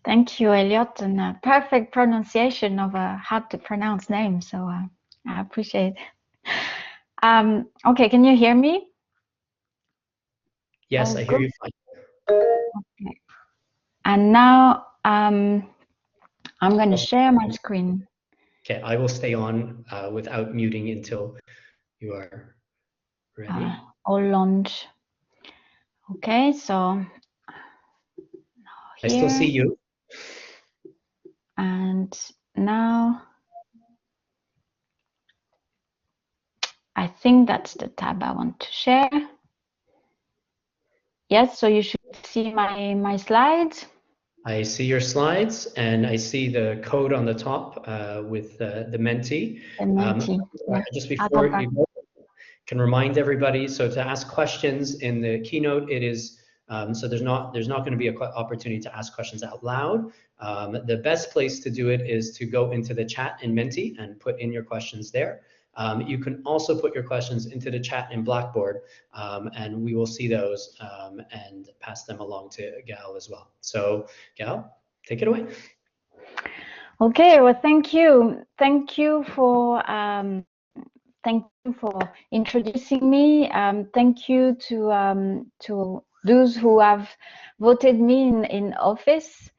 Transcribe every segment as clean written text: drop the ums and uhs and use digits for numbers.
Thank you, Elliot, and perfect pronunciation of a hard to pronounce name. So I appreciate it. Okay, can you hear me? Yes, All I hear good? you fine. Okay. And now I'm going to share my screen. Okay, I will stay on without muting until you are ready. All launch. Okay, so I still see here you. and now I think that's the tab I want to share. Yes, so you should see my slides. I see your slides and I see the code on the top with the Menti. The Menti. Yeah. Just I'll before go back. you go, can remind everybody, so to ask questions in the keynote, it is, so there's not going to be an opportunity to ask questions out loud. The best place to do it is to go into the chat in Menti and put in your questions there. You can also put your questions into the chat in Blackboard, and we will see those and pass them along to Gal as well. So Gal, take it away. Okay, well, thank you. Thank you for introducing me. Thank you to those who have voted me in office.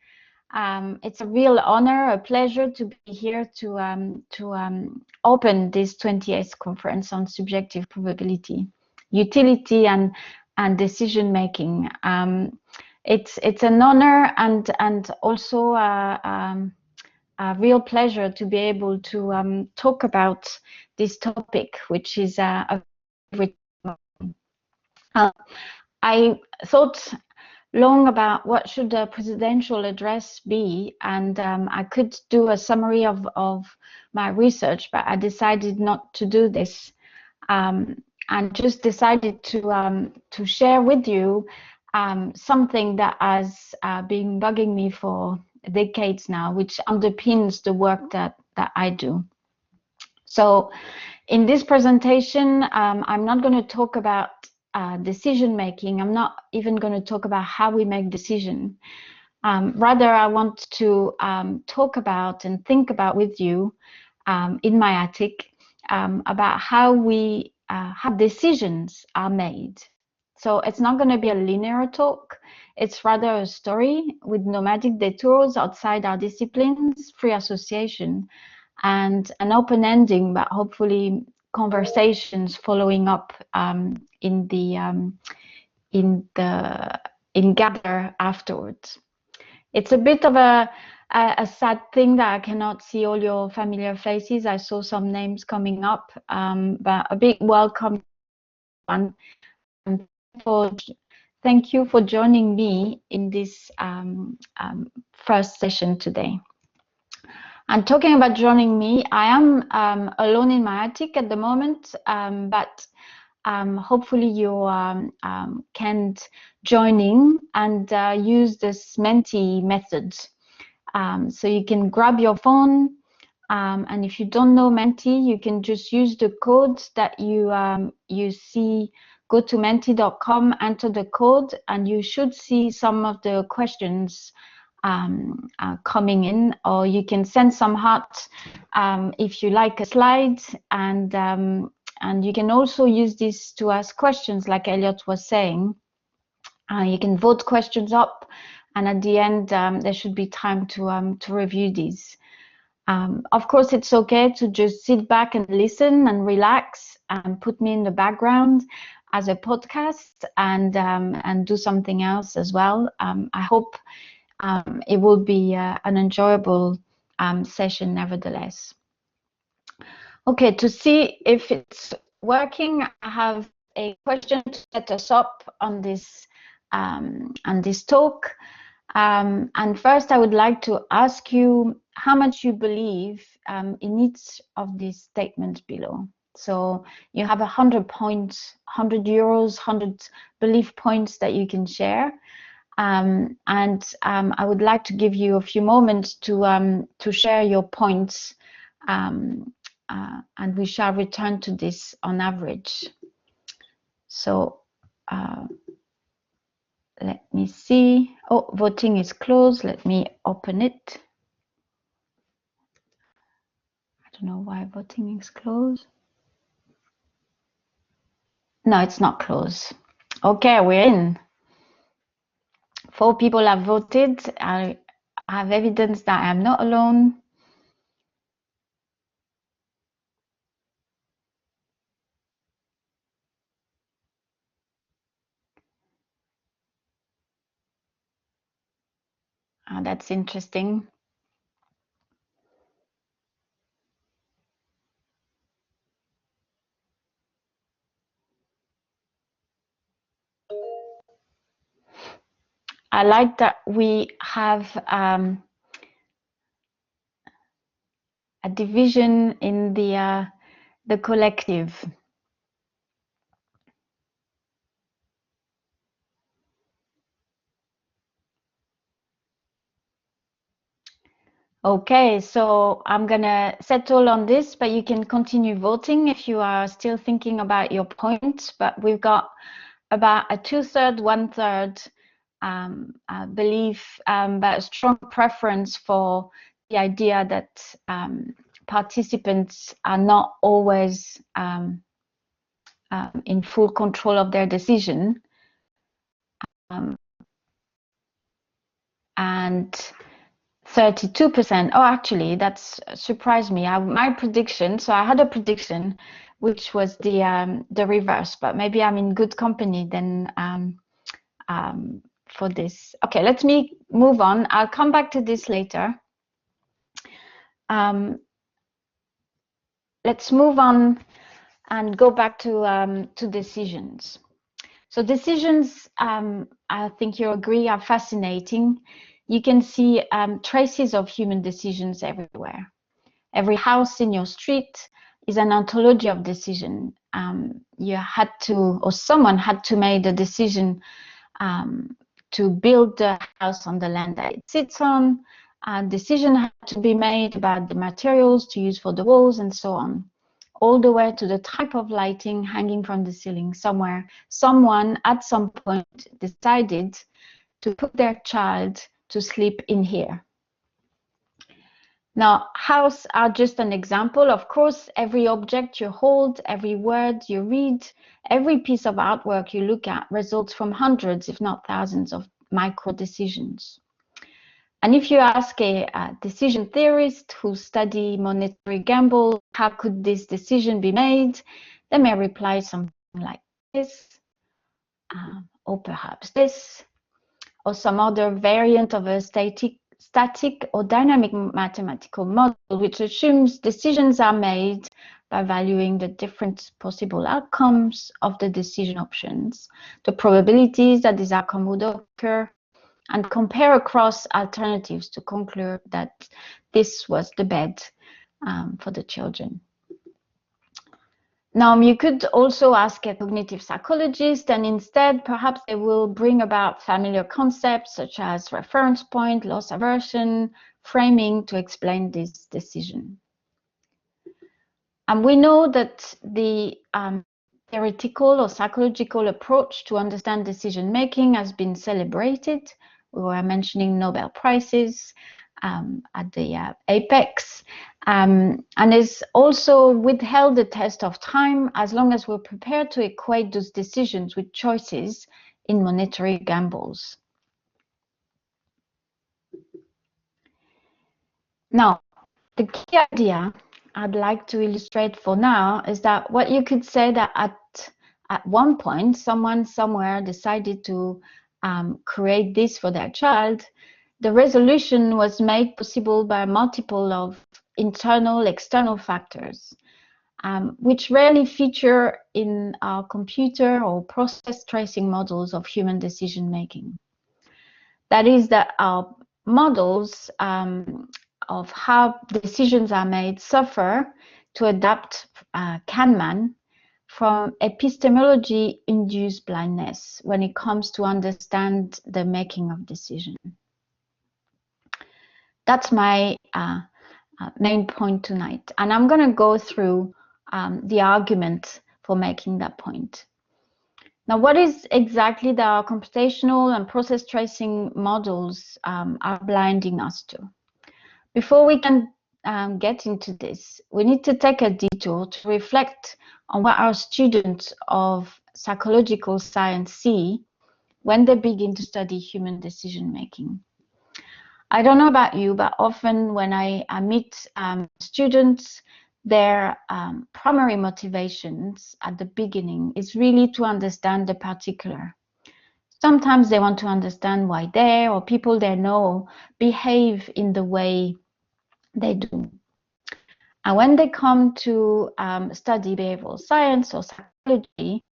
It's a real honor, a pleasure to be here to open this 28th conference on subjective probability, utility, and decision making. It's an honor and also a real pleasure to be able to talk about this topic, which is a favorite. I thought long about what should a presidential address be, and I could do a summary of my research, but I decided not to do this, and just decided to share with you something that has been bugging me for decades now, which underpins the work that I do. So in this presentation, I'm not going to talk about decision making. I'm not even going to talk about how we make decisions. Rather, I want to talk about and think about with you in my attic about how decisions are made. So it's not going to be a linear talk. It's rather a story with nomadic detours outside our disciplines, free association, and an open ending, but hopefully conversations following up in Gather afterwards. It's a bit of a sad thing that I cannot see all your familiar faces. I saw some names coming up, but a big welcome. And thank you for joining me in this first session today. And talking about joining me, I am alone in my attic at the moment, but hopefully you can join in and use this Menti method. So you can grab your phone, and if you don't know Menti, you can just use the code that you see. Go to menti.com, enter the code, and you should see some of the questions coming in, or you can send some hearts if you like a slide, and you can also use this to ask questions, like Elliot was saying. You can vote questions up, and at the end there should be time to review these. Of course, it's okay to just sit back and listen and relax and put me in the background as a podcast and do something else as well. I hope it will be an enjoyable session nevertheless. Okay, to see if it's working, I have a question to set us up on this talk. And first, I would like to ask you how much you believe in each of these statements below. So you have 100 points, 100 euros, 100 belief points that you can share. And I would like to give you a few moments to share your points, and we shall return to this on average. So let me see. Oh, voting is closed. Let me open it. I don't know why voting is closed. No, it's not closed. Okay, we're in. 4 people have voted. I have evidence that I am not alone. That's interesting. I like that we have a division in the collective. Okay, so I'm gonna settle on this, but you can continue voting if you are still thinking about your points. But we've got about a 2/3, 1/3 belief, but a strong preference for the idea that participants are not always in full control of their decision. And 32%, oh, actually, that's surprised me. My prediction, so I had a prediction, which was the reverse, but maybe I'm in good company then for this. Okay, let me move on. I'll come back to this later. Let's move on and go back to decisions. So decisions, I think you agree, are fascinating. You can see traces of human decisions everywhere. Every house in your street is an anthology of decision. You had to, or someone had to make a decision to build the house on the land that it sits on. A decision had to be made about the materials to use for the walls and so on, all the way to the type of lighting hanging from the ceiling somewhere. Someone at some point decided to put their child to sleep in here. Now, houses are just an example. Of course, every object you hold, every word you read, every piece of artwork you look at results from hundreds, if not thousands, of micro decisions. And if you ask a decision theorist who study monetary gamble, how could this decision be made? They may reply something like this, or perhaps this, or some other variant of a static or dynamic mathematical model, which assumes decisions are made by valuing the different possible outcomes of the decision options, the probabilities that this outcome would occur, and compare across alternatives to conclude that this was the bed for the children. Now, you could also ask a cognitive psychologist, and instead, perhaps they will bring about familiar concepts such as reference point, loss aversion, framing to explain this decision. And we know that the theoretical or psychological approach to understand decision making has been celebrated. We were mentioning Nobel Prizes at the apex, and is also withheld the test of time as long as we're prepared to equate those decisions with choices in monetary gambles. Now, the key idea I'd like to illustrate for now is that what you could say that at one point, someone somewhere decided to create this for their child. The resolution was made possible by a multiple of internal, external factors, which rarely feature in our computer or process tracing models of human decision making. That is that our models of how decisions are made suffer, to adapt Kahneman, from epistemology-induced blindness when it comes to understand the making of decision. That's my main point tonight, and I'm going to go through the argument for making that point. Now, what is exactly the computational and process tracing models are blinding us to? Before we can get into this, we need to take a detour to reflect on what our students of psychological science see when they begin to study human decision making. I don't know about you, but often when I meet students, their primary motivations at the beginning is really to understand the particular. Sometimes they want to understand why they or people they know behave in the way they do. And when they come to study behavioral science or psychology,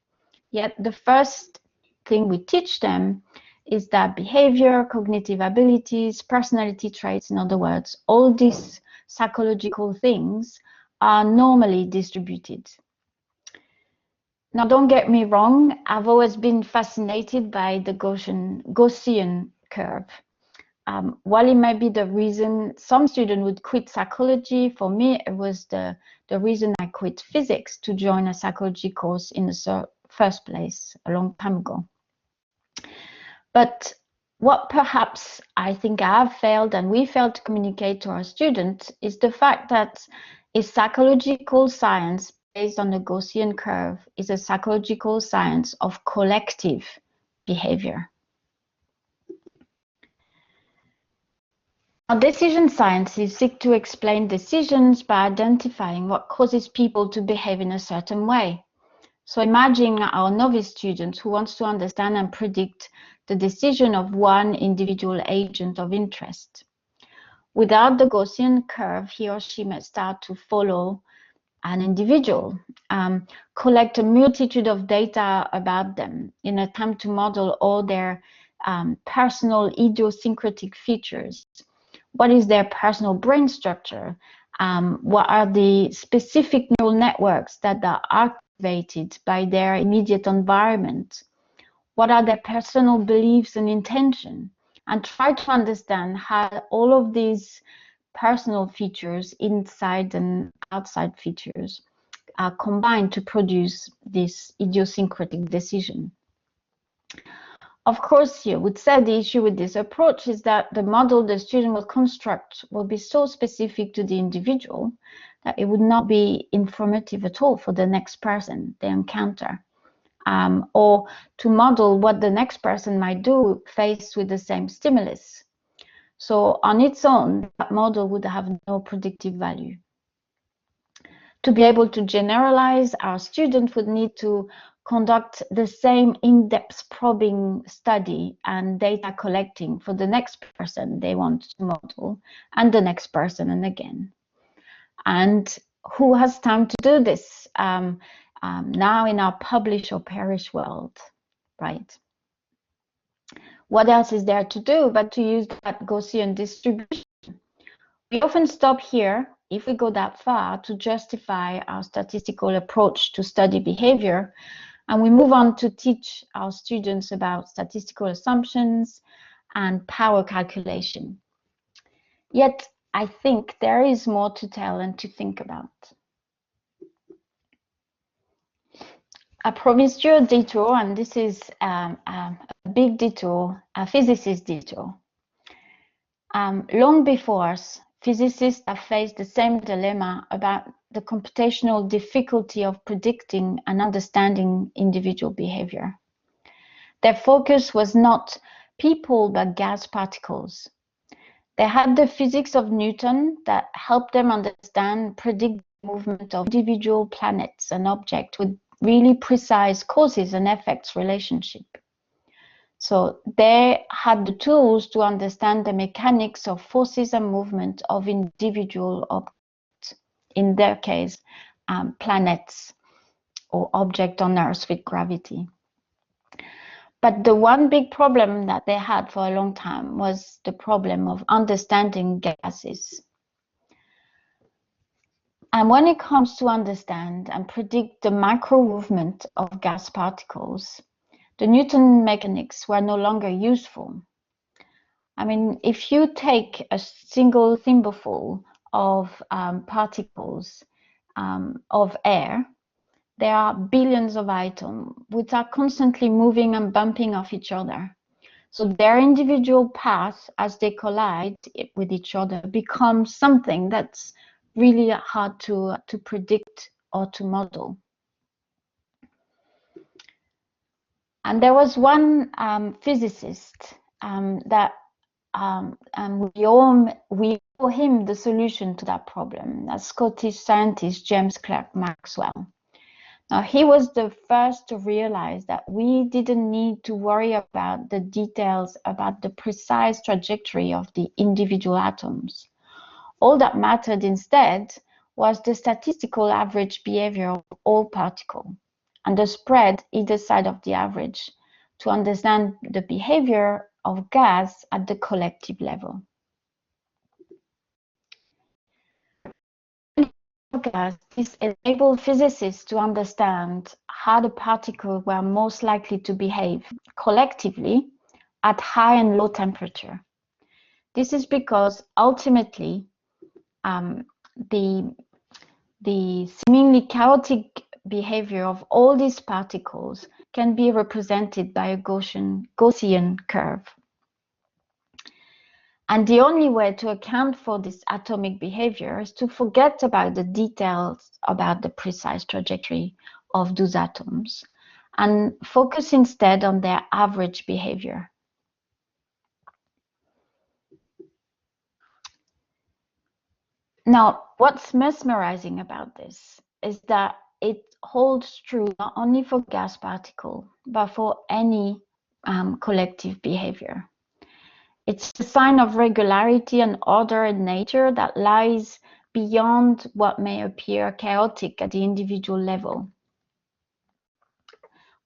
yet the first thing we teach them is that behavior, cognitive abilities, personality traits, in other words, all these psychological things are normally distributed. Now, don't get me wrong, I've always been fascinated by the Gaussian curve. While it might be the reason some students would quit psychology, for me, it was the reason I quit physics to join a psychology course in the first place a long time ago. But what perhaps I think I have failed and we failed to communicate to our students is the fact that a psychological science based on the Gaussian curve is a psychological science of collective behavior. Now, decision sciences seek to explain decisions by identifying what causes people to behave in a certain way. So imagine our novice student who wants to understand and predict the decision of one individual agent of interest. Without the Gaussian curve, he or she may start to follow an individual, collect a multitude of data about them in an attempt to model all their personal idiosyncratic features. What is their personal brain structure? What are the specific neural networks that are activated by their immediate environment? What are their personal beliefs and intention? And try to understand how all of these personal features, inside and outside features, are combined to produce this idiosyncratic decision. Of course, you would say the issue with this approach is that the model the student will construct will be so specific to the individual that it would not be informative at all for the next person they encounter, or to model what the next person might do faced with the same stimulus. So on its own, that model would have no predictive value. To be able to generalize, our student would need to conduct the same in-depth probing study and data collecting for the next person they want to model, and the next person, and again. And who has time to do this now in our publish or perish world, right? What else is there to do but to use that Gaussian distribution? We often stop here, if we go that far, to justify our statistical approach to study behavior, and we move on to teach our students about statistical assumptions and power calculation. Yet, I think there is more to tell and to think about. I promised you a detour, and this is a big detour, a physicist detour. Long before us, physicists have faced the same dilemma about the computational difficulty of predicting and understanding individual behavior. Their focus was not people, but gas particles. They had the physics of Newton that helped them understand, predict the movement of individual planets and objects with really precise causes and effects relationship. So they had the tools to understand the mechanics of forces and movement of individual objects, in their case, planets or objects on Earth with gravity. But the one big problem that they had for a long time was the problem of understanding gases. And when it comes to understand and predict the micro movement of gas particles, the Newton mechanics were no longer useful. I mean, if you take a single thimbleful of particles of air, there are billions of atoms which are constantly moving and bumping off each other. So their individual paths, as they collide with each other, become something that's really hard to predict or to model. And there was one physicist that we owe him the solution to that problem, a Scottish scientist, James Clerk Maxwell. Now, he was the first to realize that we didn't need to worry about the details about the precise trajectory of the individual atoms. All that mattered instead was the statistical average behavior of all particles and the spread either side of the average to understand the behavior of gas at the collective level. This enabled physicists to understand how the particles were most likely to behave collectively at high and low temperature. This is because ultimately the seemingly chaotic behavior of all these particles can be represented by a Gaussian curve. And the only way to account for this atomic behavior is to forget about the details about the precise trajectory of those atoms and focus instead on their average behavior. Now, what's mesmerizing about this is that it holds true not only for gas particles, but for any collective behavior. It's a sign of regularity and order in nature that lies beyond what may appear chaotic at the individual level.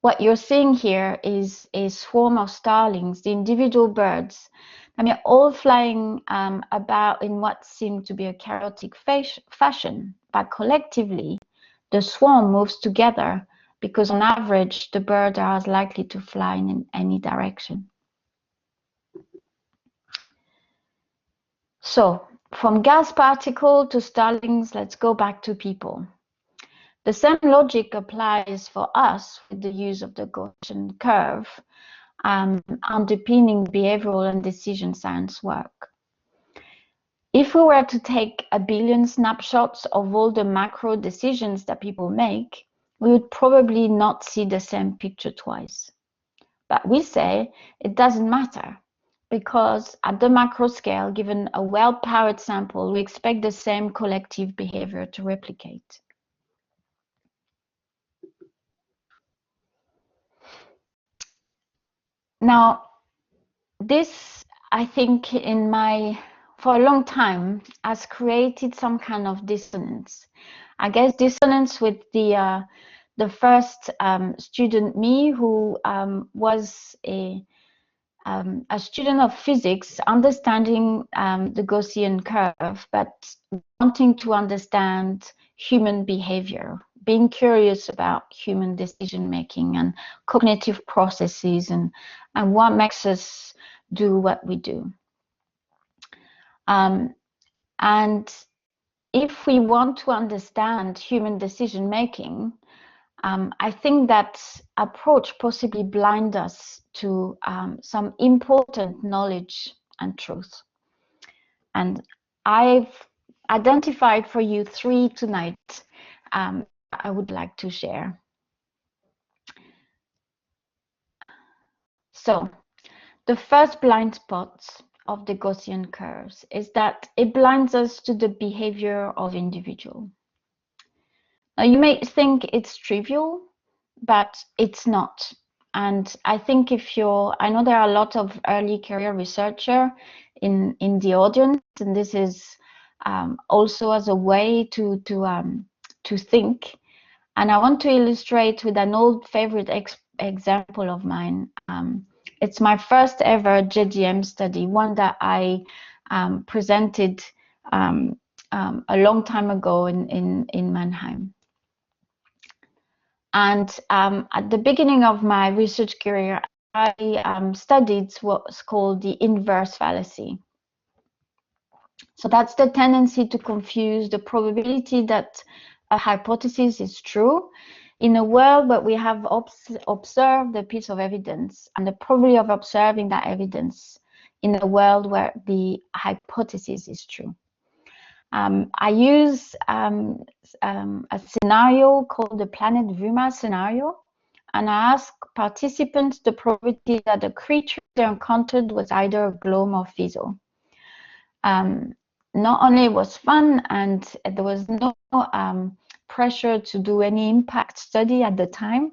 What you're seeing here is a swarm of starlings, the individual birds, all flying about in what seemed to be a chaotic fashion, but collectively, the swarm moves together because on average, the birds are as likely to fly in any direction. So, from gas particle to starlings, let's go back to people. The same logic applies for us with the use of the Gaussian curve, underpinning behavioral and decision science work. If we were to take 1 billion snapshots of all the macro decisions that people make, we would probably not see the same picture twice. But we say it doesn't matter, because at the macro scale, given a well-powered sample, we expect the same collective behavior to replicate. Now, this, I think, for a long time, has created some kind of dissonance. I guess dissonance with the first student, me, who was a student of physics, understanding the Gaussian curve, but wanting to understand human behavior, being curious about human decision-making and cognitive processes and what makes us do what we do. And if we want to understand human decision-making, I think that approach possibly blinds us to some important knowledge and truth. And I've identified for you 3 tonight I would like to share. So, the first blind spot of the Gaussian curves is that it blinds us to the behavior of individuals. Now, you may think it's trivial, but it's not. And I think I know there are a lot of early career researchers in the audience, and this is also as a way to think. And I want to illustrate with an old favorite example of mine. It's my first ever JDM study, one that I presented a long time ago in Mannheim. And at the beginning of my research career, I studied what's called the inverse fallacy. So that's the tendency to confuse the probability that a hypothesis is true in a world where we have observed a piece of evidence and the probability of observing that evidence in a world where the hypothesis is true. I use a scenario called the Planet Vuma scenario, and I ask participants the probability that the creature they encountered was either a GLOME or FISO. Not only it was fun, and there was no pressure to do any impact study at the time,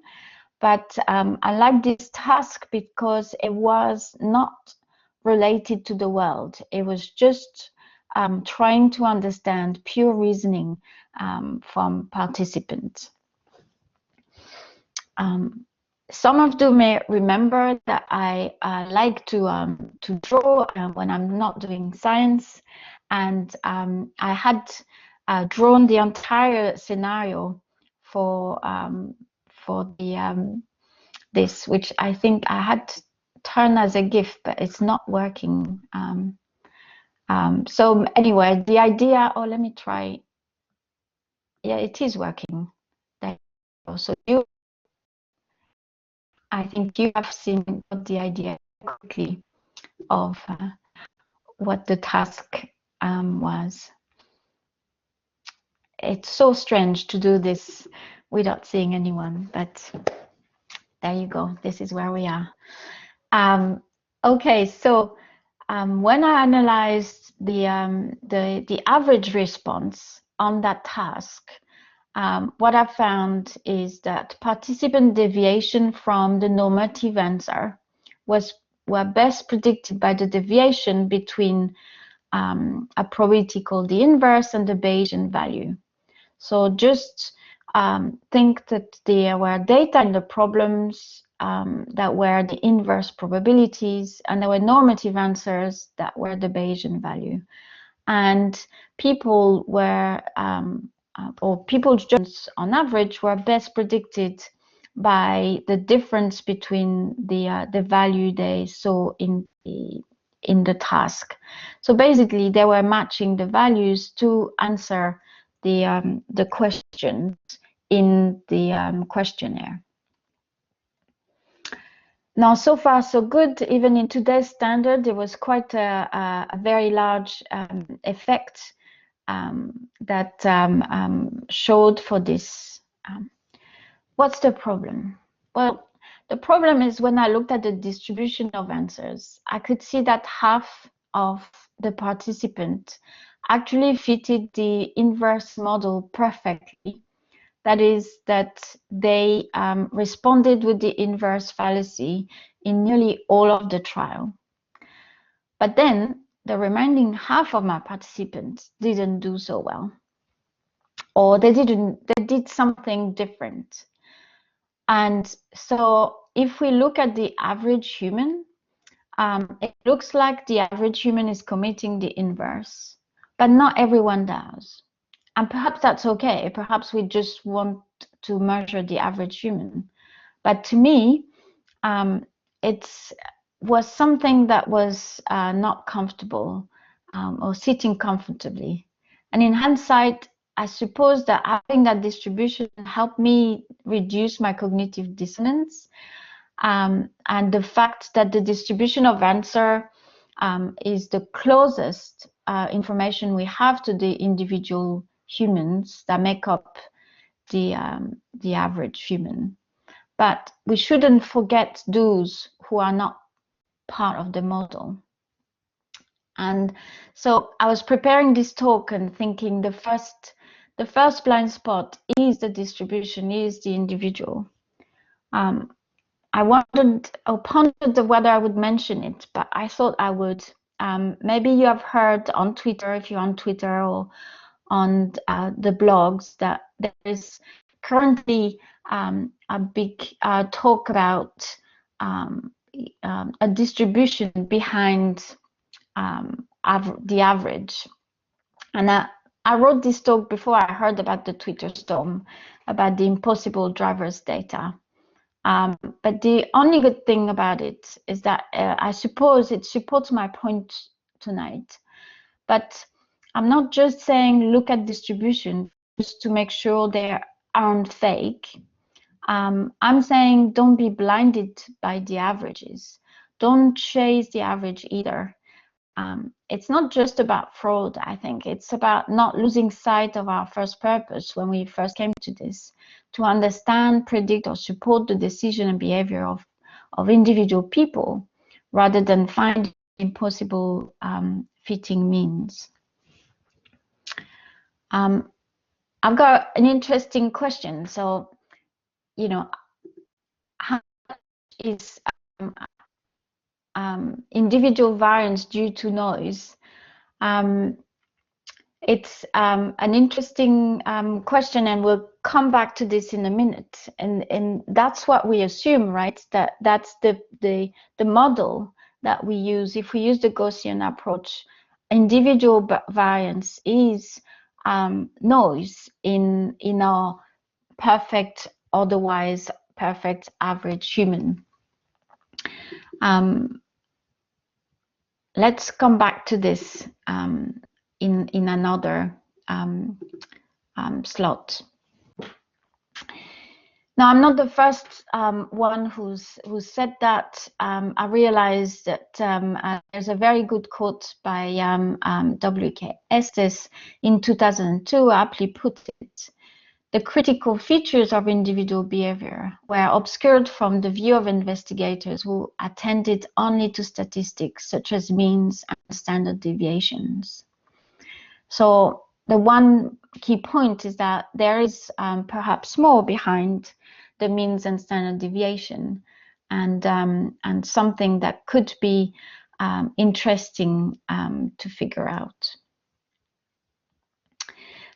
but I like this task because it was not related to the world. It was just trying to understand pure reasoning from participants. Some of you may remember that I like to draw when I'm not doing science, and I had drawn the entire scenario for the this, which I think I had turned as a GIF, but it's not working. So anyway, the idea. Oh, let me try. Yeah, it is working. There you go. So I think you have seen the idea quickly of what the task was. It's so strange to do this without seeing anyone, but there you go. This is where we are. Okay, so when I analyzed the average response on that task, what I found is that participant deviation from the normative answer were best predicted by the deviation between a probability called the inverse and the Bayesian value. So just think that there were data in the problems that were the inverse probabilities, and there were normative answers that were the Bayesian value. And people were, or people's judgments on average were best predicted by the difference between the value they saw in the task. So basically, they were matching the values to answer the questions in the questionnaire. Now, so far so good. Even in today's standard, there was quite a very large effect that showed for this. What's the problem? Well, the problem is when I looked at the distribution of answers, I could see that half of the participants actually fitted the inverse model perfectly. That is, that they responded with the inverse fallacy in nearly all of the trial. But then the remaining half of my participants didn't do so well, or they did something different. And so if we look at the average human, it looks like the average human is committing the inverse, but not everyone does. And perhaps that's okay. Perhaps we just want to measure the average human. But to me, it was something that was not comfortable or sitting comfortably. And in hindsight, I suppose that having that distribution helped me reduce my cognitive dissonance. And the fact that the distribution of answer is the closest information we have to the individual humans that make up the average human. But we shouldn't forget those who are not part of the model. And so I was preparing this talk and thinking the first blind spot is the distribution, is the individual. I wondered or pondered whether I would mention it, but I thought I would. Maybe you have heard on Twitter, if you're on Twitter or on the blogs, that there is currently a big talk about a distribution behind the average. And I wrote this talk before I heard about the Twitter storm, about the impossible drivers data. But the only good thing about it is that I suppose it supports my point tonight. But I'm not just saying look at distribution just to make sure they aren't fake. I'm saying don't be blinded by the averages. Don't chase the average either. It's not just about fraud, I think. It's about not losing sight of our first purpose when we first came to this, to understand, predict, or support the decision and behavior of individual people, rather than finding impossible fitting means. I've got an interesting question. So, you know, how much is individual variance due to noise? It's an interesting question, and we'll come back to this in a minute. And that's what we assume, right? That's the model that we use. If we use the Gaussian approach, individual variance is noise in our perfect, otherwise perfect average human. Let's come back to this in another slot. Now, I'm not the first one who's said that. I realized that there's a very good quote by W.K. Estes in 2002, aptly put it. The critical features of individual behavior were obscured from the view of investigators who attended only to statistics such as means and standard deviations. So the one key point is that there is perhaps more behind the means and standard deviation, and something that could be interesting to figure out.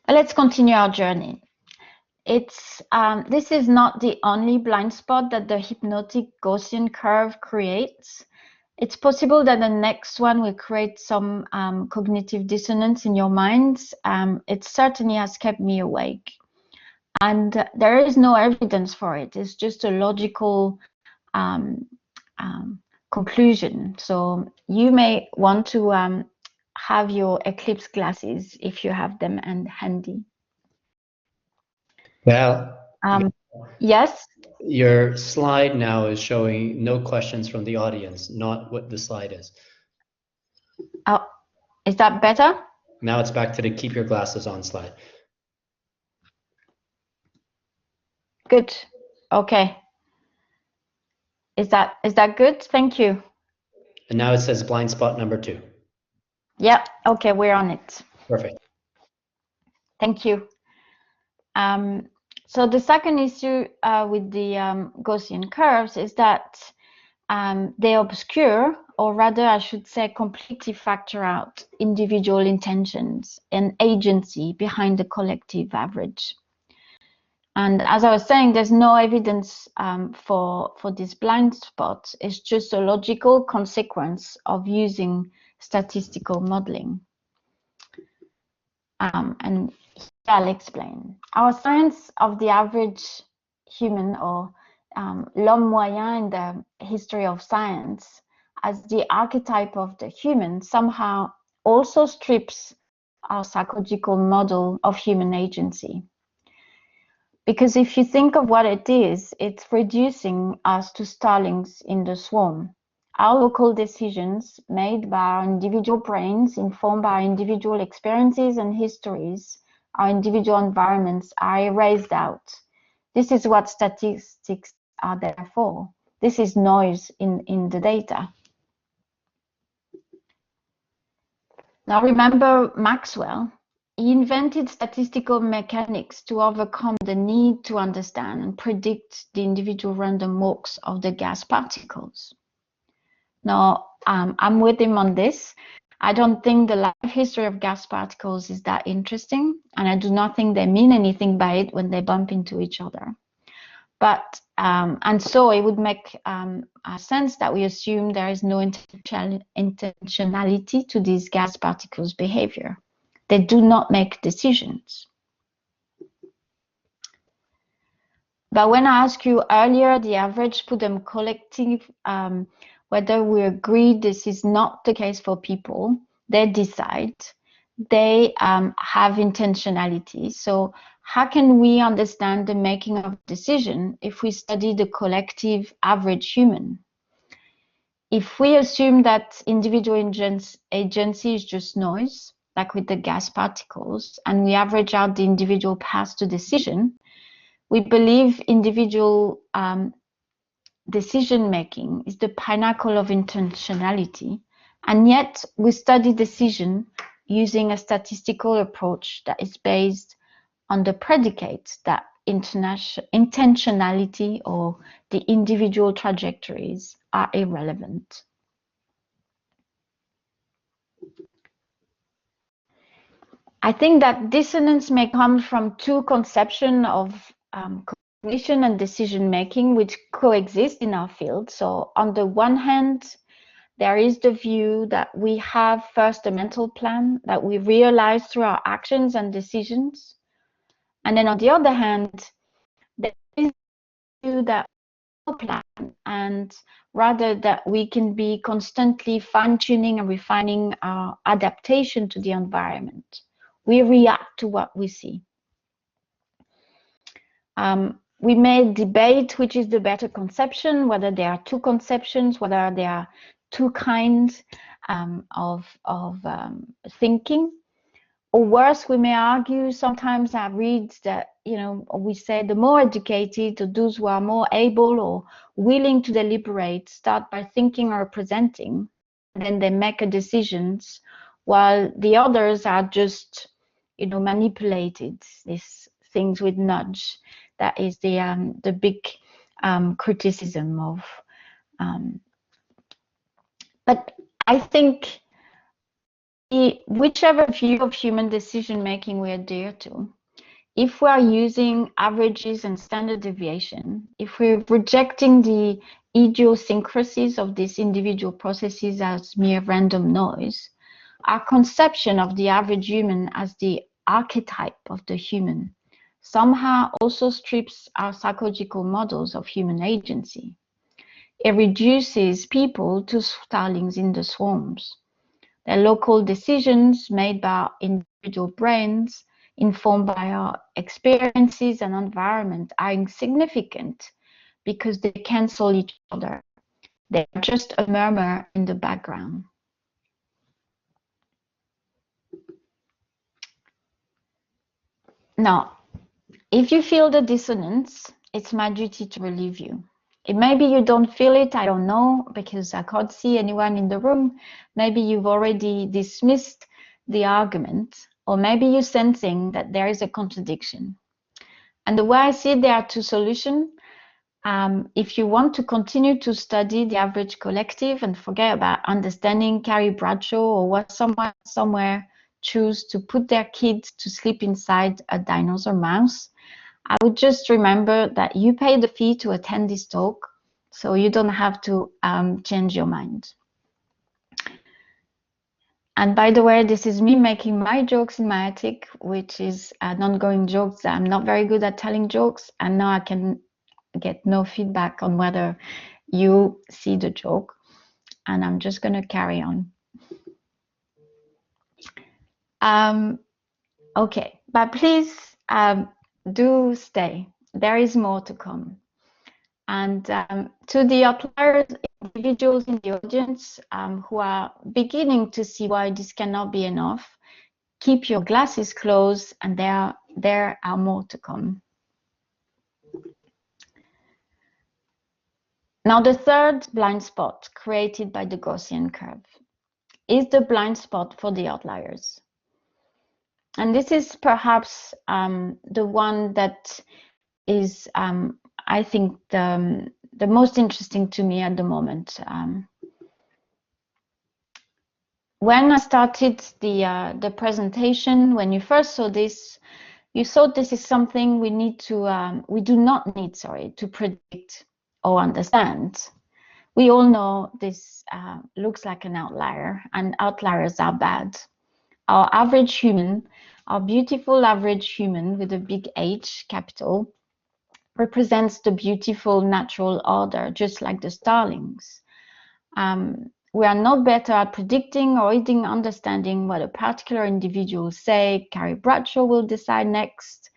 But let's continue our journey. This is not the only blind spot that the hypnotic Gaussian curve creates. It's possible that the next one will create some cognitive dissonance in your minds. It certainly has kept me awake. And there is no evidence for it. It's just a logical conclusion. So you may want to have your eclipse glasses if you have them handy. Well, yes? Your slide now is showing no questions from the audience, not what the slide is. Oh, is that better? Now it's back to the keep your glasses on slide. Good. Okay. Is that good? Thank you. And now it says blind spot number 2. Yeah. Okay, we're on it. Perfect. Thank you. So the second issue with the Gaussian curves is that they obscure, or rather I should say completely factor out, individual intentions and agency behind the collective average. And as I was saying, there's no evidence for this blind spot. It's just a logical consequence of using statistical modeling. And I'll explain. Our science of the average human, or l'homme moyen in the history of science, as the archetype of the human, somehow also strips our psychological model of human agency. Because if you think of what it is, it's reducing us to starlings in the swarm. Our local decisions made by our individual brains, informed by our individual experiences and histories, our individual environments, are erased out. This is what statistics are there for. This is noise in the data. Now remember Maxwell. He invented statistical mechanics to overcome the need to understand and predict the individual random walks of the gas particles. Now, I'm with him on this. I don't think the life history of gas particles is that interesting, and I do not think they mean anything by it when they bump into each other. But, and so it would make sense that we assume there is no intentionality to these gas particles' behavior. They do not make decisions. But when I asked you earlier, the average put them collective, whether we agree this is not the case for people, they decide, they have intentionality. So how can we understand the making of decision if we study the collective average human? If we assume that individual agency is just noise, like with the gas particles, and we average out the individual paths to decision, we believe individual decision making is the pinnacle of intentionality, and yet we study decision using a statistical approach that is based on the predicate that intentionality or the individual trajectories are irrelevant. I think that dissonance may come from two conceptions of cognition and decision making which coexist in our field. So on the one hand, there is the view that we have first a mental plan that we realize through our actions and decisions. And then on the other hand, there is the view that we have no plan, and rather that we can be constantly fine-tuning and refining our adaptation to the environment. We react to what we see. We may debate which is the better conception, whether there are two conceptions, whether there are two kinds of thinking. Or worse, we may argue, sometimes I read that, we say the more educated, or those who are more able or willing to deliberate, start by thinking or representing, and then they make a decisions, while the others are just, manipulated, these things with nudge. That is the big criticism of. But I think whichever view of human decision making we adhere to, if we are using averages and standard deviation, if we're rejecting the idiosyncrasies of these individual processes as mere random noise, our conception of the average human as the archetype of the human somehow also strips our psychological models of human agency. It reduces people to starlings in the swarms. Their local decisions made by individual brains, informed by our experiences and environment, are insignificant because they cancel each other. They are just a murmur in the background. Now, if you feel the dissonance, it's my duty to relieve you. Maybe you don't feel it, I don't know, because I can't see anyone in the room. Maybe you've already dismissed the argument, or maybe you're sensing that there is a contradiction. And the way I see it, there are two solutions. If you want to continue to study the average collective and forget about understanding Carrie Bradshaw, or what someone somewhere choose to put their kids to sleep inside a dinosaur mouse, I would just remember that you pay the fee to attend this talk, so you don't have to change your mind. And by the way, this is me making my jokes in my attic, which is an ongoing joke that I'm not very good at telling jokes, and now I can get no feedback on whether you see the joke, and I'm just going to carry on. Okay, but please do stay. There is more to come. And to the outliers, individuals in the audience who are beginning to see why this cannot be enough, keep your glasses closed, and there are more to come. Now, the third blind spot created by the Gaussian curve is the blind spot for the outliers. And this is perhaps the one that is, I think, the most interesting to me at the moment. When I started the presentation, when you first saw this, you thought this is something we do not need to predict or understand. We all know this looks like an outlier, and outliers are bad. Our average human, our beautiful average human with a big H, capital, represents the beautiful natural order, just like the starlings. We are not better at predicting or even understanding what a particular individual say. Carrie Bradshaw will decide next.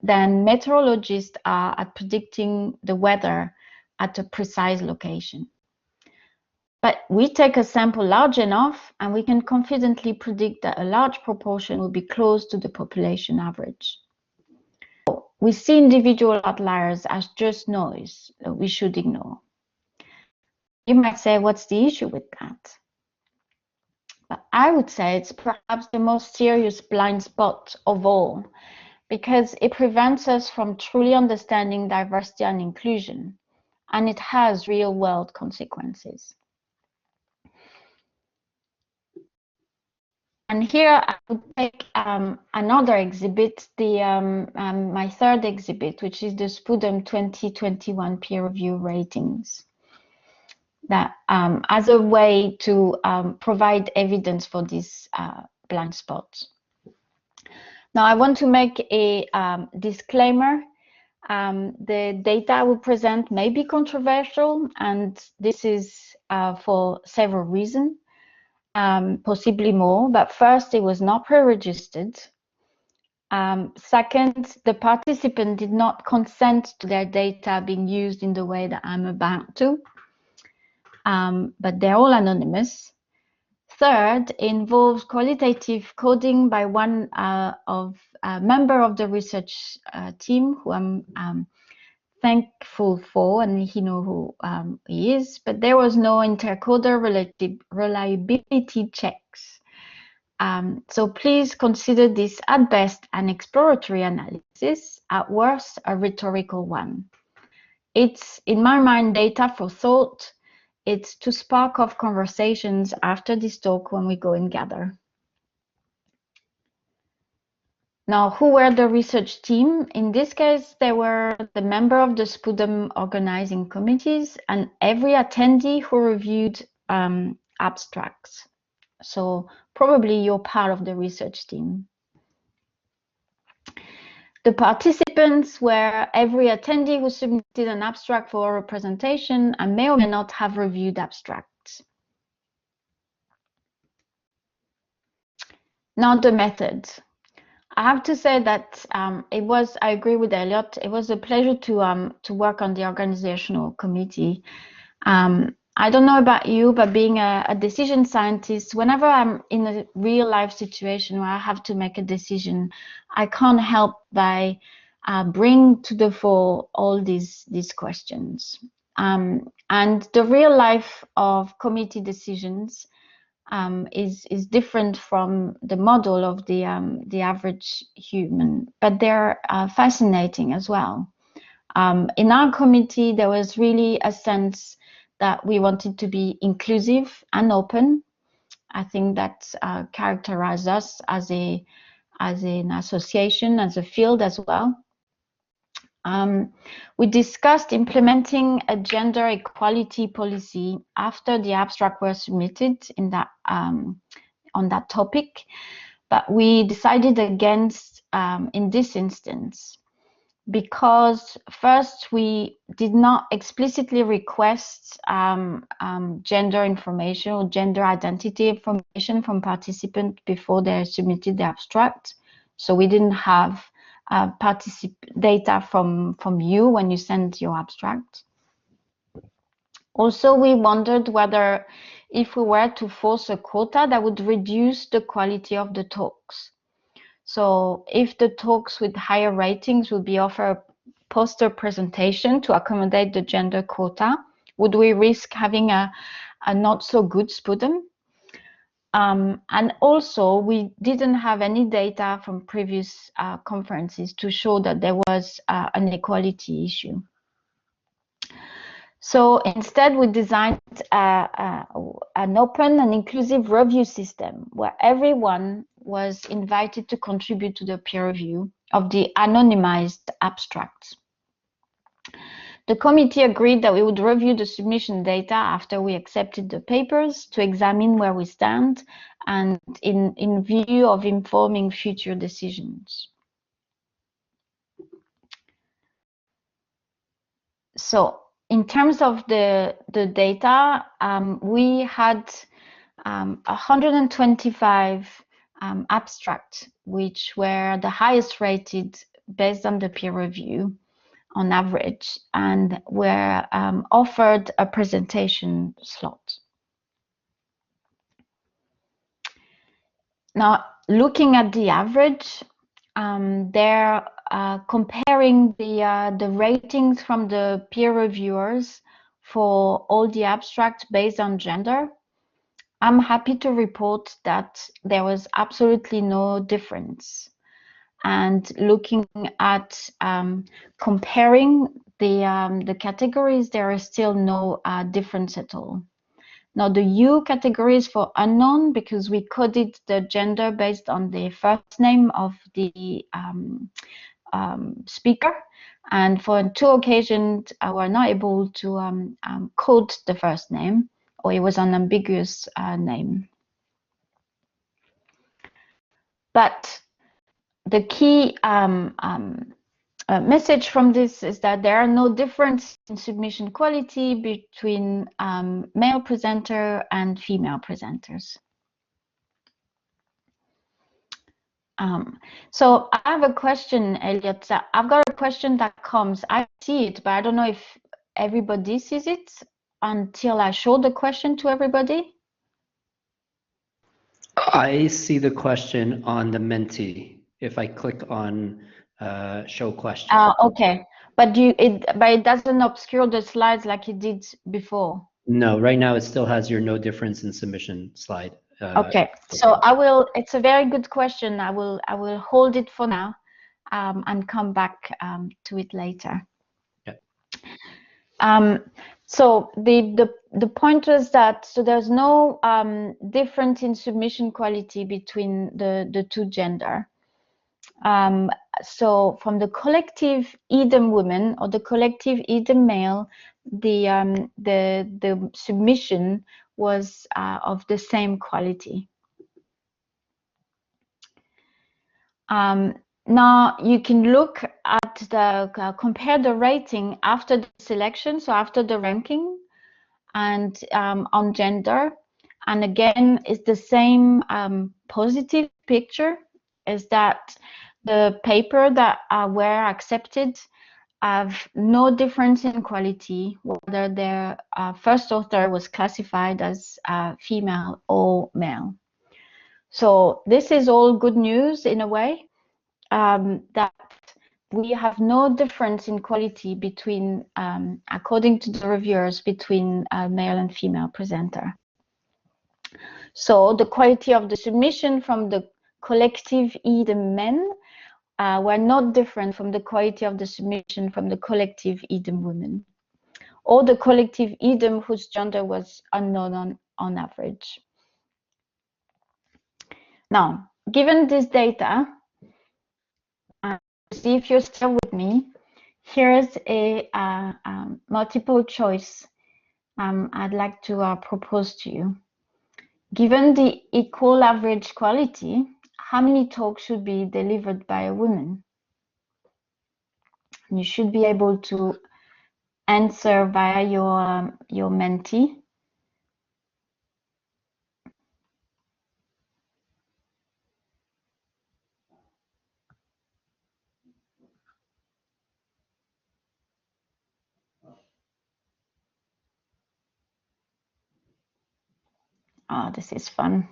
than meteorologists are at predicting the weather at a precise location. But we take a sample large enough and we can confidently predict that a large proportion will be close to the population average. We see individual outliers as just noise that we should ignore. You might say, what's the issue with that? But I would say it's perhaps the most serious blind spot of all, because it prevents us from truly understanding diversity and inclusion, and it has real-world consequences. And here I would take another exhibit, my third exhibit, which is the Spudum 2021 peer review ratings, that as a way to provide evidence for this blind spot. Now I want to make a disclaimer. The data I will present may be controversial, and this is for several reasons. Possibly more, but first, it was not pre-registered. Second, the participant did not consent to their data being used in the way that I'm about to, but they're all anonymous. Third, it involves qualitative coding by one member of the research team, who I'm thankful for, and he knows who he is, but there was no intercoder reliability checks. So please consider this at best an exploratory analysis, at worst a rhetorical one. It's, in my mind, data for thought. It's to spark off conversations after this talk when we go and gather. Now, who were the research team? In this case, they were the member of the Spudum organizing committees and every attendee who reviewed abstracts. So probably you're part of the research team. The participants were every attendee who submitted an abstract for oral presentation and may or may not have reviewed abstracts. Now the method. I have to say that I agree with Elliot, it was a pleasure to work on the organizational committee. I don't know about you, but being a decision scientist, whenever I'm in a real life situation where I have to make a decision, I can't help by bring to the fore all these questions. And the real life of committee decisions is different from the model of the average human, but they're fascinating as well. In our committee, there was really a sense that we wanted to be inclusive and open. I think that characterized us as an association, as a field as well. We discussed implementing a gender equality policy after the abstract were submitted in that on that topic, but we decided against in this instance because first we did not explicitly request gender information or gender identity information from participants before they submitted the abstract, so we didn't have data from you when you send your abstract. Also, we wondered whether if we were to force a quota, that would reduce the quality of the talks. So if the talks with higher ratings would be offered a poster presentation to accommodate the gender quota, would we risk having a not so good Spudum? And also, we didn't have any data from previous conferences to show that there was an equality issue. So instead, we designed an open and inclusive review system where everyone was invited to contribute to the peer review of the anonymized abstracts. The committee agreed that we would review the submission data after we accepted the papers to examine where we stand and in view of informing future decisions. So in terms of the data, we had 125 abstracts, which were the highest rated based on the peer review on average, and were offered a presentation slot. Now, looking at the average, they're comparing the ratings from the peer reviewers for all the abstracts based on gender. I'm happy to report that there was absolutely no difference. And looking at comparing the categories, there is still no difference at all. Now the U category is for unknown because we coded the gender based on the first name of the speaker, and for 2 occasions I were not able to code the first name, or it was an ambiguous name. But the key message from this is that there are no difference in submission quality between male presenter and female presenters. So I have a question, Elliot. I've got a question that comes. I see it, but I don't know if everybody sees it until I show the question to everybody. I see the question on the Menti if I click on show question. Okay, but it doesn't obscure the slides like it did before. No, right now it still has your no difference in submission slide. Okay, so I will. It's a very good question. I will hold it for now, and come back to it later. Yeah. So the point was that there's no difference in submission quality between the 2 gender. So from the collective EDIM women or the collective EDIM male, the submission was of the same quality. Now you can look at compare the rating after the selection, so after the ranking, and on gender, and again it's the same positive picture, is that the paper that were accepted have no difference in quality, whether their first author was classified as female or male. So this is all good news in a way, that we have no difference in quality between, according to the reviewers, between male and female presenter. So the quality of the submission from the collective EDIM men were not different from the quality of the submission from the collective EDIM women, or the collective EDIM whose gender was unknown on average. Now, given this data, see if you're still with me, here's a multiple choice I'd like to propose to you. Given the equal average quality, how many talks should be delivered by a woman? You should be able to answer via your Menti. Oh, this is fun.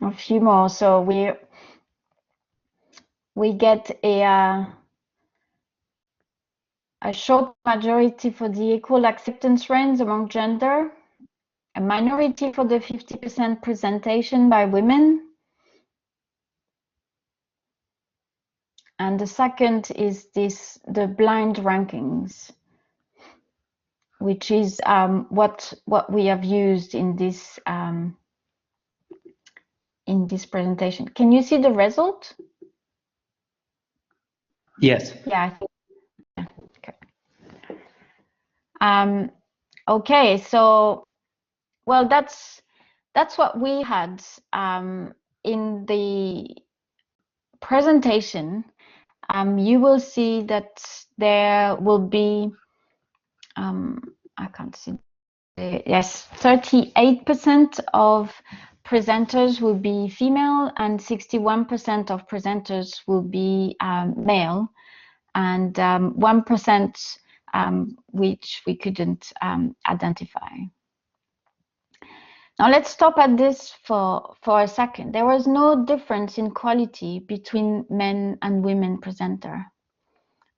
A few more. So we get a short majority for the equal acceptance range among gender, a minority for the 50% presentation by women, and the second is the blind rankings, which is what we have used in this in this presentation. Can you see the result? Yes. Yeah, I think. Yeah. Okay. Okay, so well, that's what we had in the presentation. You will see that there will be I can't see. Yes, 38% of presenters will be female and 61% of presenters will be male, and 1% which we couldn't identify. Now let's stop at this for a second. There was no difference in quality between men and women presenter.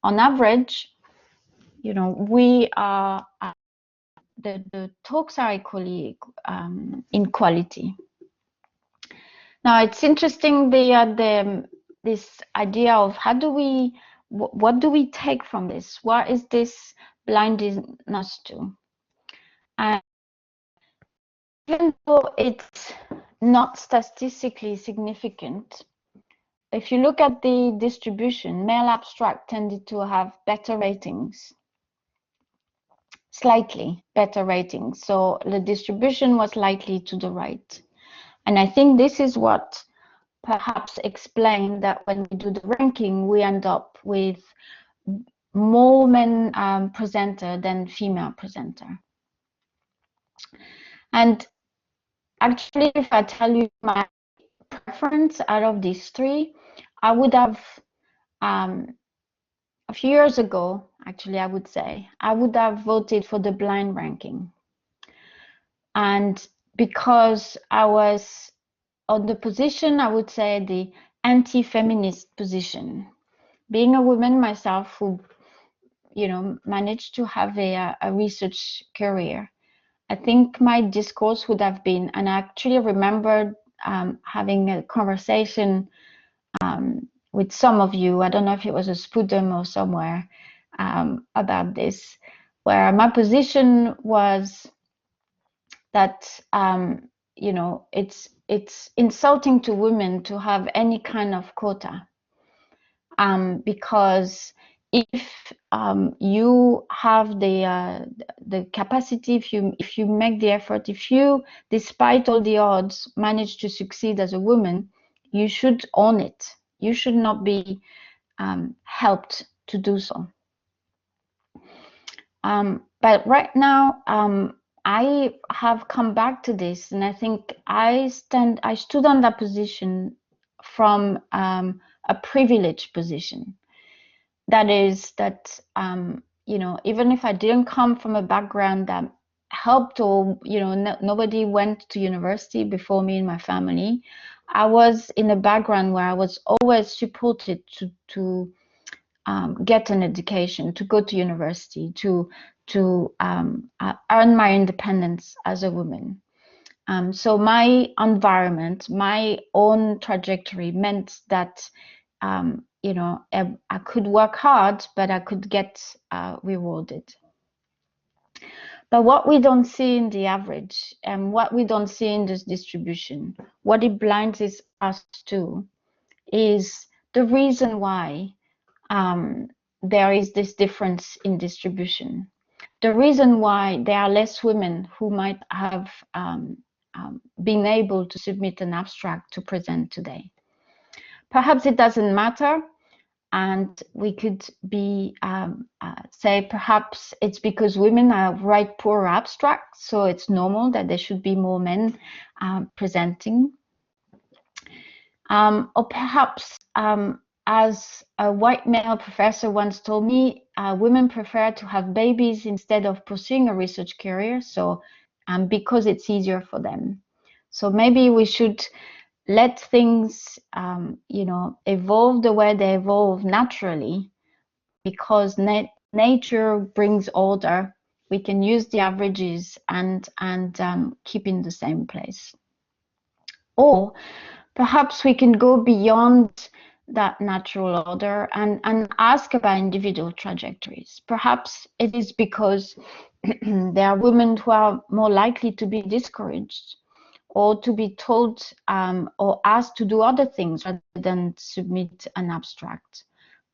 On average, you know, we are the talks are equally in quality. Now it's interesting this idea of how do we, what do we take from this? What is this blinding us to? And even though it's not statistically significant, if you look at the distribution, male abstract tended to have better ratings, slightly better ratings. So the distribution was slightly to the right. And I think this is what perhaps explain that when we do the ranking, we end up with more men presenter than female presenter. And actually, if I tell you my preference out of these three, I would have, a few years ago, actually, I would say, I would have voted for the blind ranking. And because I was on the position, I would say the anti-feminist position. Being a woman myself who, you know, managed to have a research career, I think my discourse would have been, and I actually remember having a conversation with some of you, I don't know if it was a Spudum or somewhere, about this, where my position was that, you know, it's insulting to women to have any kind of quota, because if you have the capacity, if you make the effort, if you, despite all the odds, manage to succeed as a woman, you should own it. You should not be helped to do so. But right now, I have come back to this, and I think I stood on that position from a privileged position. That is that, you know, even if I didn't come from a background that helped, or, you know, nobody went to university before me in my family, I was in a background where I was always supported to get an education, to go to university, to earn my independence as a woman. So my environment, my own trajectory meant that, you know, I could work hard, but I could get rewarded. But what we don't see in the average, and what we don't see in this distribution, what it blinds us to, is the reason why there is this difference in distribution. The reason why there are less women who might have been able to submit an abstract to present today. Perhaps it doesn't matter, and we could be say perhaps it's because women write poor abstracts, so it's normal that there should be more men presenting. Or perhaps, as a white male professor once told me, women prefer to have babies instead of pursuing a research career, so because it's easier for them. So maybe we should let things, you know, evolve the way they evolve naturally, because nature brings order. We can use the averages and keep in the same place. Or perhaps we can go beyond that natural order and ask about individual trajectories. Perhaps it is because there are women who are more likely to be discouraged, or to be told or asked to do other things rather than submit an abstract.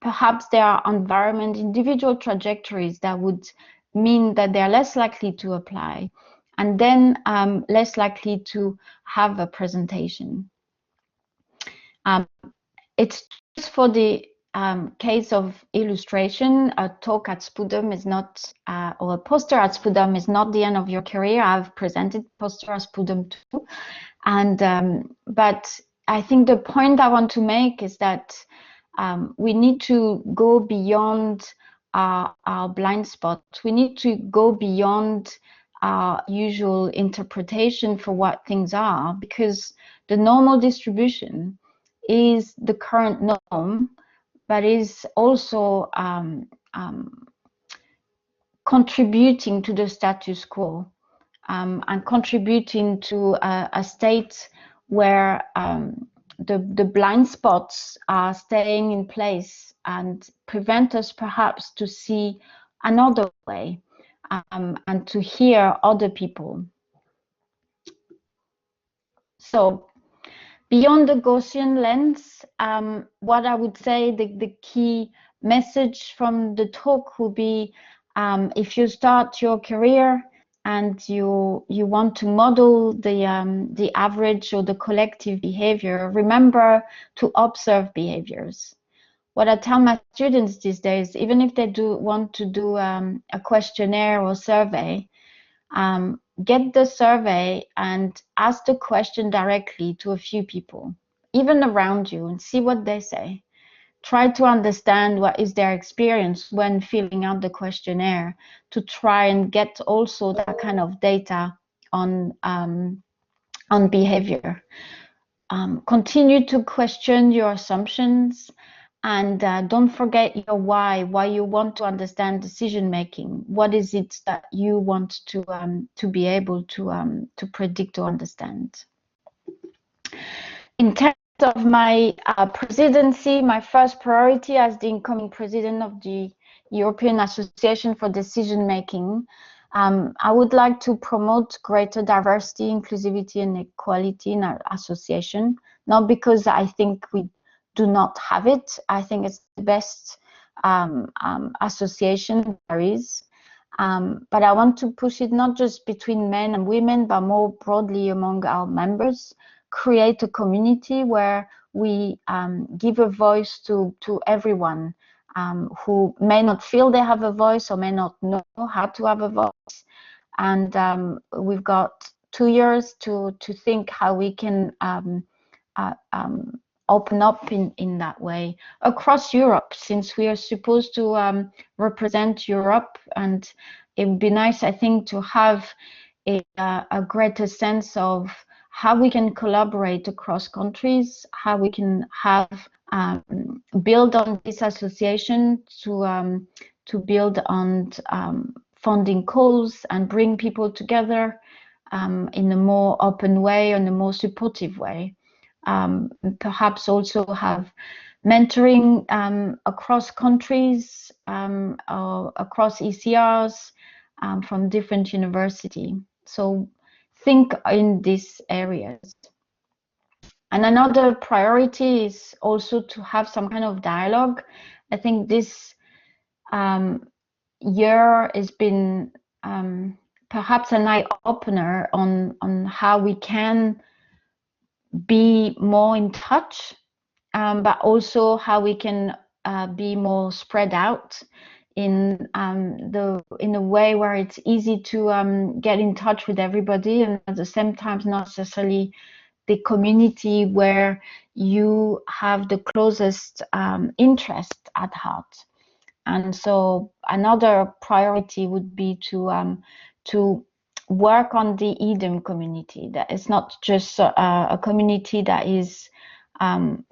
Perhaps there are environment, individual trajectories that would mean that they're less likely to apply, and then less likely to have a presentation. It's just for the case of illustration, a talk at Spudum is not, or a poster at Spudum is not the end of your career. I've presented poster at Spudum too. And, but I think the point I want to make is that we need to go beyond our blind spot. We need to go beyond our usual interpretation for what things are, because the normal distribution is the current norm, but is also contributing to the status quo and contributing to a state where the blind spots are staying in place and prevent us perhaps to see another way and to hear other people. So beyond the Gaussian lens, what I would say the key message from the talk will be, if you start your career and you want to model the average or the collective behavior, remember to observe behaviors. What I tell my students these days, even if they want to do a questionnaire or survey, get the survey and ask the question directly to a few people, even around you, and see what they say. Try to understand what is their experience when filling out the questionnaire, to try and get also that kind of data on behavior. Continue to question your assumptions, and don't forget your why you want to understand decision making. What is it that you want to be able to predict or understand? In terms of my presidency, my first priority as the incoming president of the European Association for Decision Making, I would like to promote greater diversity, inclusivity, and equality in our association. Not because I think we do not have it. I think it's the best association there is. But I want to push it not just between men and women, but more broadly among our members. Create a community where we give a voice to everyone who may not feel they have a voice or may not know how to have a voice. And we've got 2 years to think how we can open up in that way across Europe, since we are supposed to represent Europe. And it would be nice, I think, to have a greater sense of how we can collaborate across countries, how we can have build on this association to build on funding calls and bring people together in a more open way, in a more supportive way. Perhaps also have mentoring across countries or across ECRs from different universities. So think in these areas. And another priority is also to have some kind of dialogue. I think this year has been perhaps an eye-opener on how we can be more in touch, but also how we can be more spread out in a way where it's easy to get in touch with everybody, and at the same time not necessarily the community where you have the closest interest at heart. And so another priority would be to work on the EDEM community. That is not just a community that is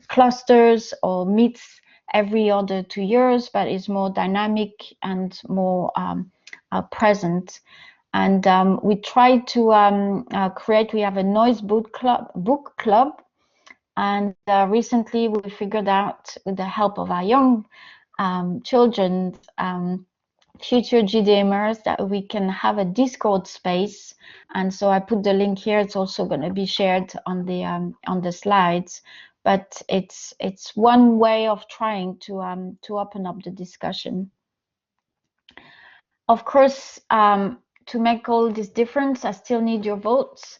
clusters or meets every other 2 years, but is more dynamic and more present. And we try to create, we have a noise book club. And recently we figured out, with the help of our young children, future GDMers that we can have a Discord space. And so I put the link here. It's also going to be shared on the slides. But it's one way of trying to open up the discussion. Of course, to make all this difference, I still need your votes.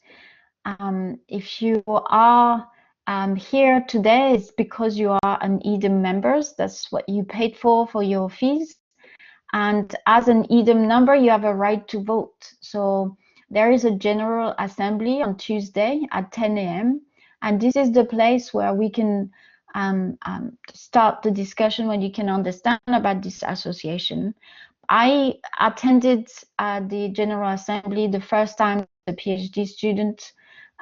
If you are here today, it's because you are an EDEM members. That's what you paid for your fees. And as an EDEM member, you have a right to vote. So there is a general assembly on Tuesday at 10 a.m. And this is the place where we can start the discussion, when you can understand about this association. I attended the General Assembly the first time as a PhD student,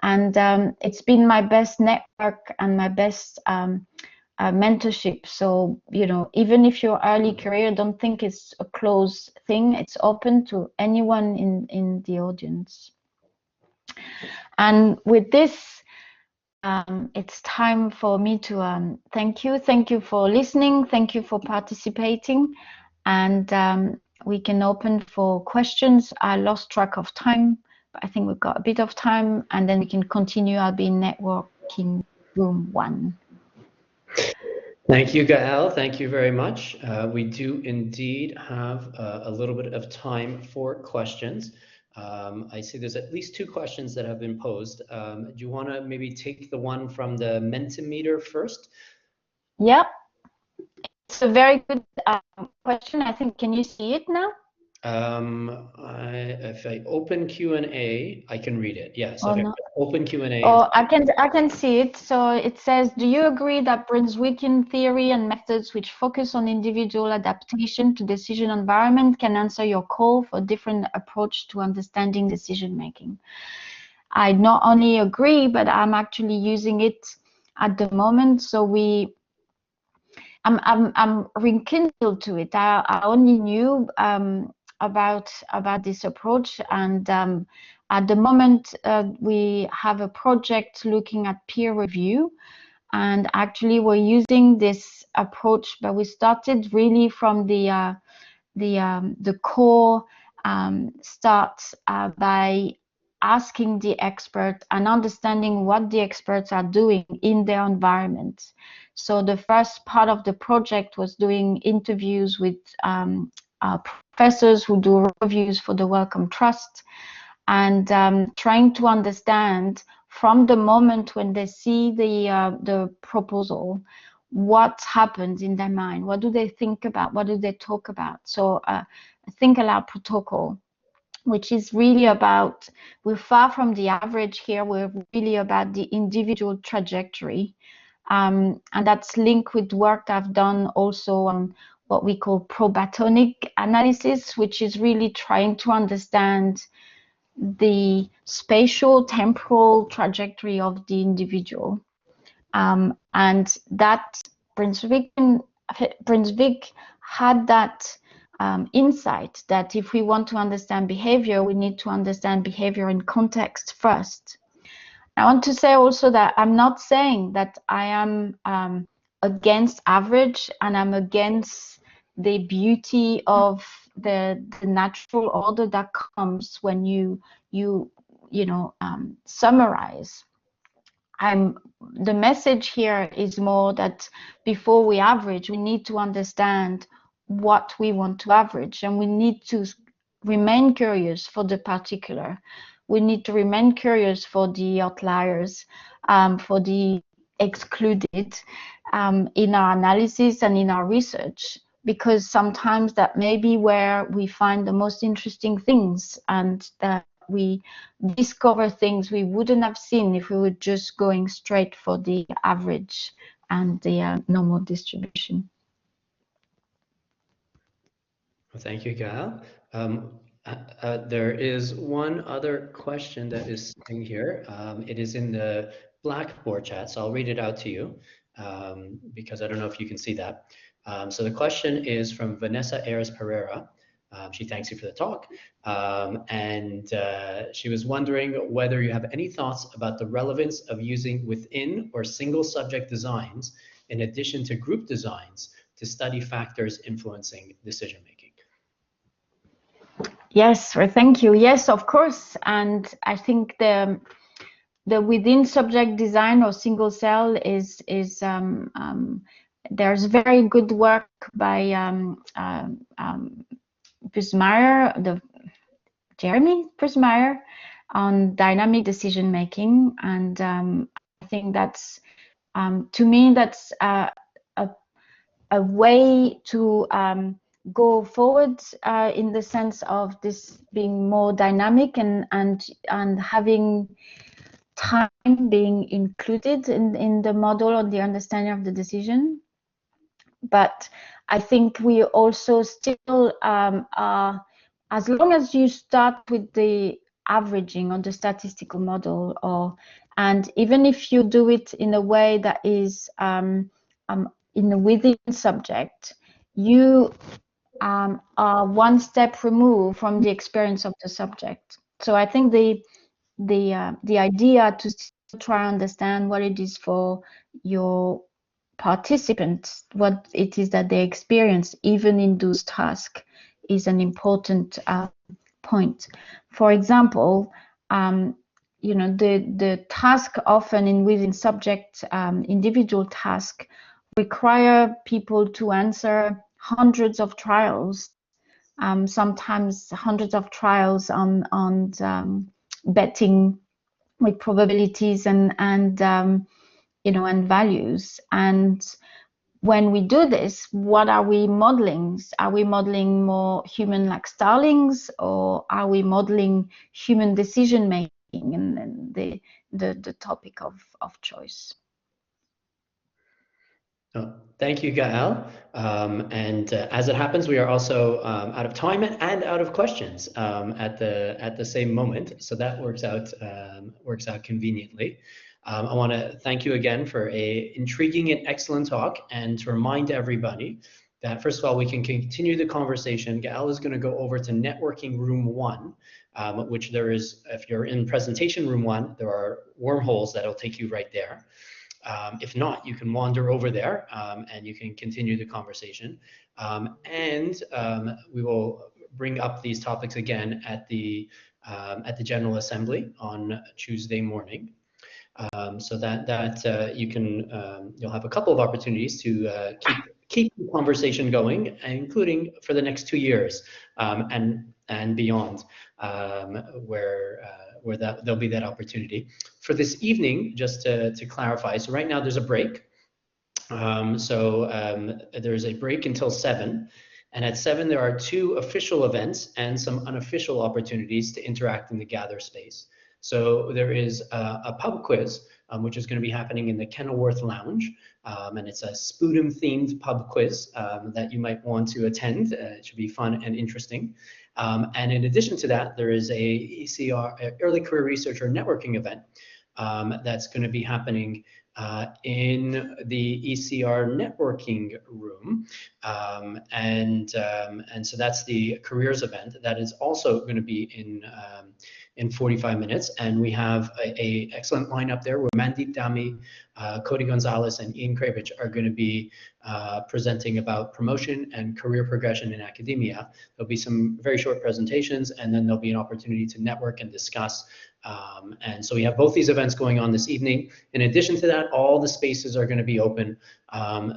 and it's been my best network and my best mentorship. So, you know, even if you're early career, don't think it's a closed thing. It's open to anyone in the audience. And with this, it's time for me to thank you. Thank you for listening. Thank you for participating. And we can open for questions. I lost track of time, but I think we've got a bit of time, and then we can continue. I'll be in networking room 1. Thank you, Gaëlle. Thank you very much. We do indeed have a little bit of time for questions. I see there's at least 2 questions that have been posed. Do you want to maybe take the one from the Mentimeter first? Yeah, it's a very good question. I think, can you see it now? If I open Q&A, I can read it. Yes. Oh, okay. no. Open Q&A. Oh, I can see it. So it says, do you agree that Brunswickian theory and methods which focus on individual adaptation to decision environment can answer your call for a different approach to understanding decision making? I not only agree, but I'm actually using it at the moment. So I'm rekindled to it. I only knew about this approach, and at the moment we have a project looking at peer review, and actually we're using this approach, but we started really from the core start by asking the expert and understanding what the experts are doing in their environment. So the first part of the project was doing interviews with professors who do reviews for the Wellcome Trust, and trying to understand from the moment when they see the proposal, what happens in their mind, what do they think about, what do they talk about. So Think Aloud protocol, which is really about, we're far from the average here, we're really about the individual trajectory. And that's linked with work I've done also on what we call probatonic analysis, which is really trying to understand the spatial temporal trajectory of the individual. And that Brunswick had that insight that if we want to understand behavior, we need to understand behavior in context first. I want to say also that I'm not saying that I am against average, and I'm against the beauty of the natural order that comes when you summarize. The message here is more that before we average, we need to understand what we want to average, and we need to remain curious for the particular. We need to remain curious for the outliers, for the excluded in our analysis and in our research, because sometimes that may be where we find the most interesting things, and that we discover things we wouldn't have seen if we were just going straight for the average and the normal distribution. Well, thank you, Gaëlle. There is one other question that is sitting here. It is in the Blackboard chat, so I'll read it out to you because I don't know if you can see that. So the question is from Vanessa Ayres Pereira. She thanks you for the talk, and she was wondering whether you have any thoughts about the relevance of using within or single subject designs in addition to group designs to study factors influencing decision making. Yes, well, thank you. Yes, of course. And I think the within subject design or single cell is there's very good work by Bussmayer, Jeremy Bussmayer, on dynamic decision making, and I think that's to me that's a way to go forward in the sense of this being more dynamic and having time being included in the model or the understanding of the decision. But I think we also still are, as long as you start with the averaging on the statistical model, and even if you do it in a way that is in the within subject, you are one step removed from the experience of the subject. So I think the idea to try and understand what it is for your participants, what it is that they experience, even in those tasks, is an important point. For example, the task often in within subject, individual task, require people to answer hundreds of trials, sometimes hundreds of trials on betting with probabilities and values. And when we do this, what are we modeling? Are we modeling more human like starlings, or are we modeling human decision making and the topic of choice? Oh, thank you, Gael. As it happens, we are also out of time and out of questions at the same moment. So that works out conveniently. I want to thank you again for a intriguing and excellent talk, and to remind everybody that first of all, we can continue the conversation. Gael is going to go over to networking room 1, which there is, if you're in presentation room 1, there are wormholes that'll take you right there. If not, you can wander over there and you can continue the conversation. We will bring up these topics again at the General Assembly on Tuesday morning. So that you can, you'll have a couple of opportunities to keep the conversation going, including for the next 2 years and beyond, where there'll be that opportunity. For this evening, just to clarify, so right now there's a break. There's a break until 7. And at 7, there are 2 official events and some unofficial opportunities to interact in the Gather space. So there is a pub quiz, which is going to be happening in the Kenilworth Lounge. And it's a Sputum themed pub quiz that you might want to attend. It should be fun and interesting. And in addition to that, there is a ECR, Early Career Researcher Networking event that's going to be happening in the ECR networking room. And so that's the careers event that is also going to be in 45 minutes. And we have a excellent lineup there where Mandeep Dami, Cody Gonzalez, and Ian Kravich are going to be presenting about promotion and career progression in academia. There'll be some very short presentations, and then there'll be an opportunity to network and discuss. And so we have both these events going on this evening. In addition to that, all the spaces are going to be open.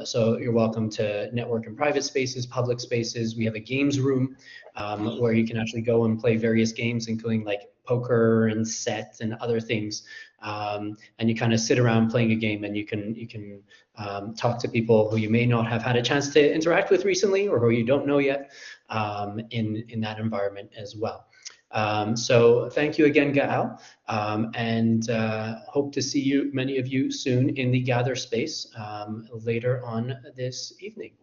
So you're welcome to network in private spaces, public spaces. We have a games room where you can actually go and play various games, including like poker and set and other things. And you kind of sit around playing a game, and you can talk to people who you may not have had a chance to interact with recently, or who you don't know yet, in that environment as well. So thank you again, Gael, and hope to see many of you soon in the Gather space later on this evening.